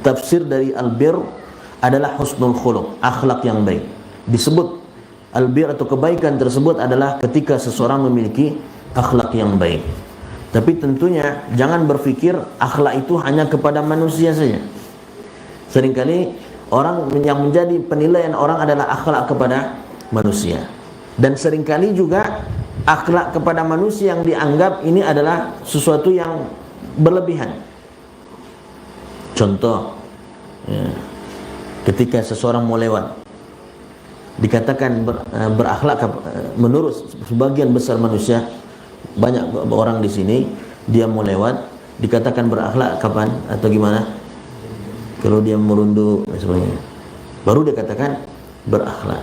Tafsir dari albir adalah husnul khuluq, akhlak yang baik. Disebut albir atau kebaikan tersebut adalah ketika seseorang memiliki akhlak yang baik. Tapi tentunya jangan berpikir akhlak itu hanya kepada manusia saja. Seringkali orang yang menjadi penilaian orang adalah akhlak kepada manusia. Dan seringkali juga akhlak kepada manusia yang dianggap ini adalah sesuatu yang berlebihan. Contoh, ketika seseorang mau lewat, dikatakan berakhlak menurut sebagian besar manusia, banyak orang di sini dia mau lewat dikatakan berakhlak kapan atau gimana? Kalau dia merunduk dan sebagainya, baru dikatakan berakhlak.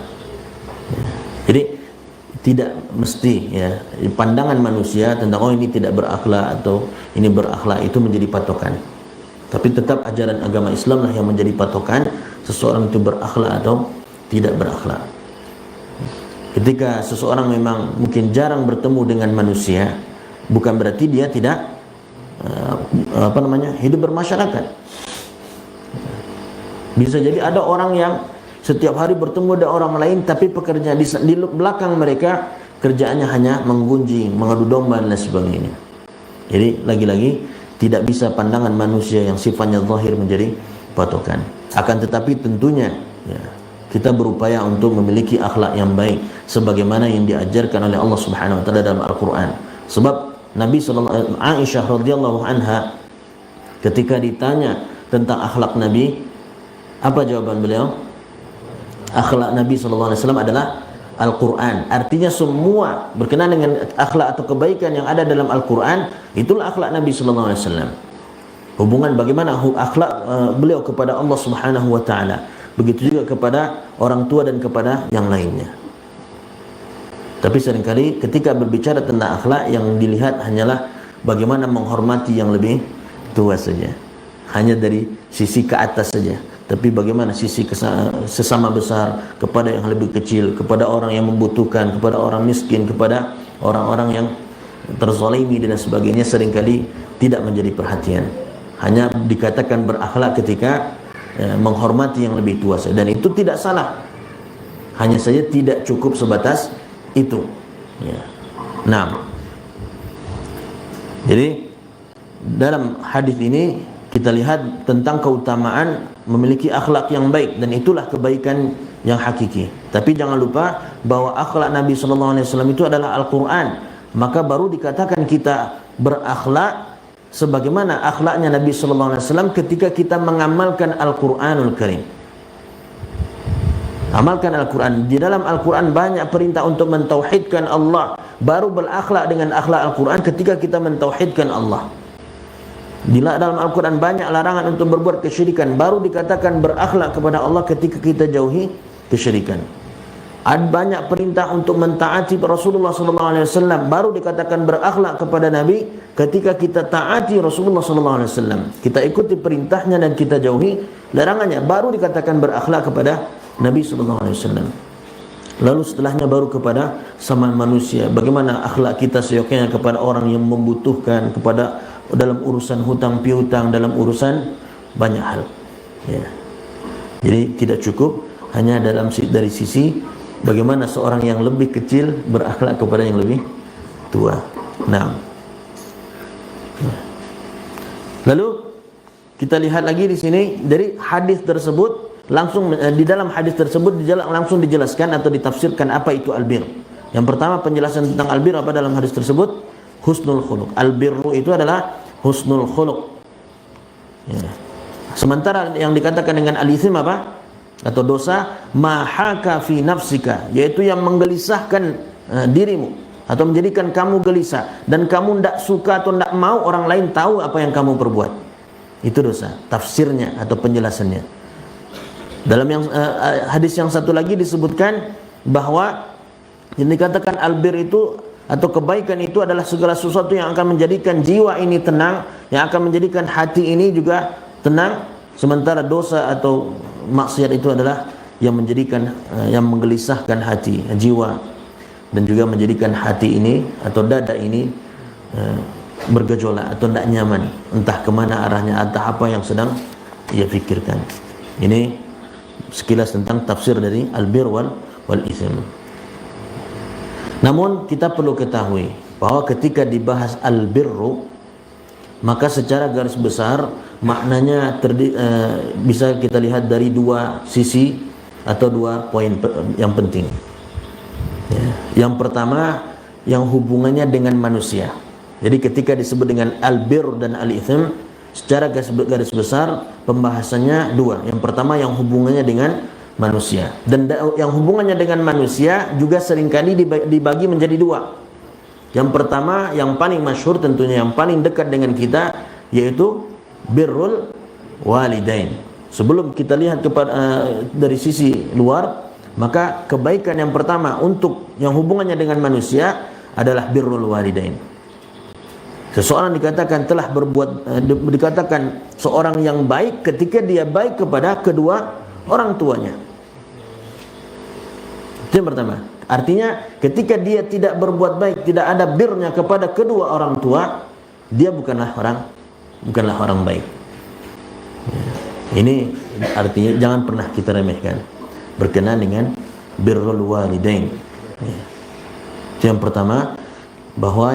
Jadi tidak mesti ya pandangan manusia tentang oh ini tidak berakhlak atau ini berakhlak itu menjadi patokan. Tapi tetap ajaran agama Islam lah yang menjadi patokan seseorang itu berakhlak atau tidak berakhlak. Ketika seseorang memang mungkin jarang bertemu dengan manusia, bukan berarti dia tidak hidup bermasyarakat. Bisa jadi ada orang yang setiap hari bertemu dengan orang lain, tapi pekerjaan di belakang mereka kerjaannya hanya menggunjing, mengadu domba dan sebagainya. Jadi lagi-lagi tidak bisa pandangan manusia yang sifatnya zahir menjadi patokan. Akan tetapi tentunya ya, kita berupaya untuk memiliki akhlak yang baik sebagaimana yang diajarkan oleh Allah Subhanahu wa taala dalam Al-Qur'an. Sebab Nabi Aisyah radhiyallahu anha ketika ditanya tentang akhlak Nabi, apa jawaban beliau? Akhlak Nabi sallallahu alaihi wasallam adalah Al-Quran. Artinya semua berkenaan dengan akhlak atau kebaikan yang ada dalam Al-Quran, itulah akhlak Nabi sallallahu alaihi wasallam. Hubungan bagaimana akhlak beliau kepada Allah Subhanahu wa taala, begitu juga kepada orang tua dan kepada yang lainnya. Tapi seringkali ketika berbicara tentang akhlak, yang dilihat hanyalah bagaimana menghormati yang lebih tua saja, hanya dari sisi ke atas saja. Tapi bagaimana sisi sesama besar, kepada yang lebih kecil, kepada orang yang membutuhkan, kepada orang miskin, kepada orang-orang yang terzalimi dan sebagainya, seringkali tidak menjadi perhatian. Hanya dikatakan berakhlak ketika menghormati yang lebih tua saja, dan itu tidak salah. Hanya saja tidak cukup sebatas itu. Ya. Nah, jadi dalam hadis ini kita lihat tentang keutamaan memiliki akhlak yang baik, dan itulah kebaikan yang hakiki. Tapi jangan lupa bahwa akhlak Nabi sallallahu alaihi wasallam itu adalah Al-Qur'an. Maka baru dikatakan kita berakhlak sebagaimana akhlaknya Nabi sallallahu alaihi wasallam ketika kita mengamalkan Al-Qur'anul Karim. Amalkan Al-Quran. Di dalam Al-Quran banyak perintah untuk mentauhidkan Allah. Baru berakhlak dengan akhlak Al-Quran ketika kita mentauhidkan Allah. Di dalam Al-Quran banyak larangan untuk berbuat kesyirikan. Baru dikatakan berakhlak kepada Allah ketika kita jauhi kesyirikan. Ada banyak perintah untuk mentaati Rasulullah SAW. Baru dikatakan berakhlak kepada Nabi ketika kita taati Rasulullah SAW. Kita ikuti perintahnya dan kita jauhi larangannya. Baru dikatakan berakhlak kepada Nabi SAW. Lalu setelahnya baru kepada sama manusia. Bagaimana akhlak kita seyogyanya kepada orang yang membutuhkan, kepada dalam urusan hutang piutang, dalam urusan banyak hal. Ya. Jadi tidak cukup hanya dari sisi bagaimana seorang yang lebih kecil berakhlak kepada yang lebih tua. Nah, lalu kita lihat lagi di sini dari hadis tersebut. Langsung di dalam hadis tersebut langsung dijelaskan atau ditafsirkan apa itu albir. Yang pertama penjelasan tentang albir apa dalam hadis tersebut? Husnul khuluq. Albirru itu adalah husnul khuluq. Ya. Sementara yang dikatakan dengan al-ithim apa? Atau dosa, mahaka fi nafsika, yaitu yang menggelisahkan dirimu atau menjadikan kamu gelisah dan kamu tidak suka atau tidak mau orang lain tahu apa yang kamu perbuat. Itu dosa. Tafsirnya atau penjelasannya. Dalam hadis yang satu lagi disebutkan bahwa yang dikatakan albir itu atau kebaikan itu adalah segala sesuatu yang akan menjadikan jiwa ini tenang, yang akan menjadikan hati ini juga tenang. Sementara dosa atau maksiat itu adalah yang menjadikan yang menggelisahkan hati, jiwa, dan juga menjadikan hati ini atau dada ini bergejolak atau tidak nyaman, entah kemana arahnya, entah apa yang sedang ia fikirkan. Ini sekilas tentang tafsir dari al-bir wal itsm. Namun kita perlu ketahui bahwa ketika dibahas al-birru, maka secara garis besar maknanya bisa kita lihat dari dua sisi atau dua poin yang penting. Yang pertama, yang hubungannya dengan manusia. Jadi ketika disebut dengan al-bir dan al-itsm, secara garis besar pembahasannya dua. Yang pertama yang hubungannya dengan manusia, dan yang hubungannya dengan manusia juga seringkali dibagi menjadi dua. Yang pertama, yang paling masyhur tentunya, yang paling dekat dengan kita, yaitu birrul walidain. Sebelum kita lihat dari sisi luar, maka kebaikan yang pertama untuk yang hubungannya dengan manusia adalah birrul walidain. Seseorang dikatakan dikatakan seorang yang baik ketika dia baik kepada kedua orang tuanya. Itu yang pertama. Artinya ketika dia tidak berbuat baik, tidak ada birnya kepada kedua orang tua, dia bukanlah orang baik. Ini artinya jangan pernah kita remehkan berkenaan dengan birrul walidain. Itu yang pertama, bahwa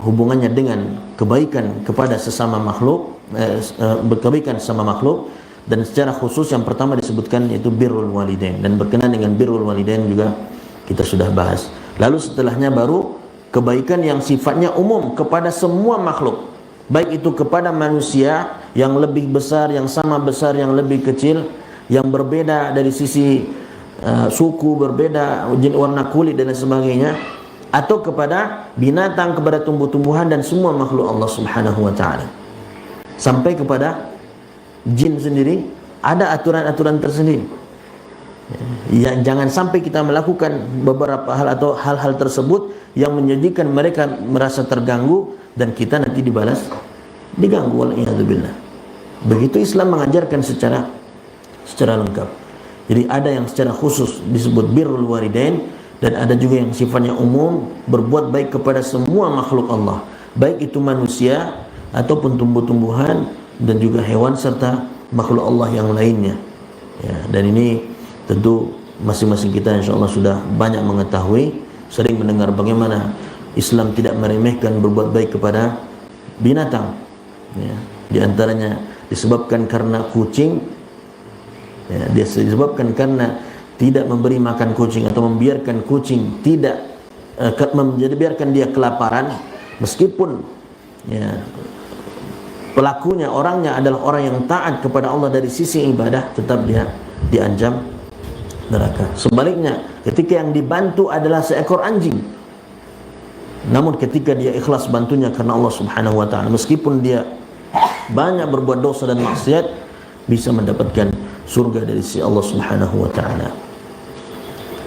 hubungannya dengan kebaikan kepada sesama makhluk, kebaikan sesama makhluk, dan secara khusus yang pertama disebutkan yaitu birrul walidain, dan berkenaan dengan birrul walidain juga kita sudah bahas. Lalu setelahnya baru kebaikan yang sifatnya umum kepada semua makhluk, baik itu kepada manusia yang lebih besar, yang sama besar, yang lebih kecil, yang berbeda dari sisi suku, berbeda warna kulit dan sebagainya, atau kepada binatang, kepada tumbuh-tumbuhan dan semua makhluk Allah Subhanahu wa taala. Sampai kepada jin sendiri ada aturan-aturan tersendiri. Ya, jangan sampai kita melakukan beberapa hal atau hal-hal tersebut yang menjadikan mereka merasa terganggu dan kita nanti diganggu, waliyadzubillah. Begitu Islam mengajarkan secara lengkap. Jadi ada yang secara khusus disebut birrul walidain, dan ada juga yang sifatnya umum, berbuat baik kepada semua makhluk Allah, baik itu manusia ataupun tumbuh-tumbuhan dan juga hewan serta makhluk Allah yang lainnya. Ya, dan ini tentu masing-masing kita insyaallah sudah banyak mengetahui, sering mendengar bagaimana Islam tidak meremehkan berbuat baik kepada binatang. Ya, di antaranya disebabkan karena kucing, ya, disebabkan karena tidak memberi makan kucing atau membiarkan kucing biarkan dia kelaparan, meskipun ya, pelakunya, orangnya adalah orang yang taat kepada Allah dari sisi ibadah, tetap dia diancam neraka. Sebaliknya, ketika yang dibantu adalah seekor anjing, namun ketika dia ikhlas bantunya karena Allah Subhanahu wa taala, meskipun dia banyak berbuat dosa dan maksiat, bisa mendapatkan surga dari sisi Allah Subhanahu wa taala.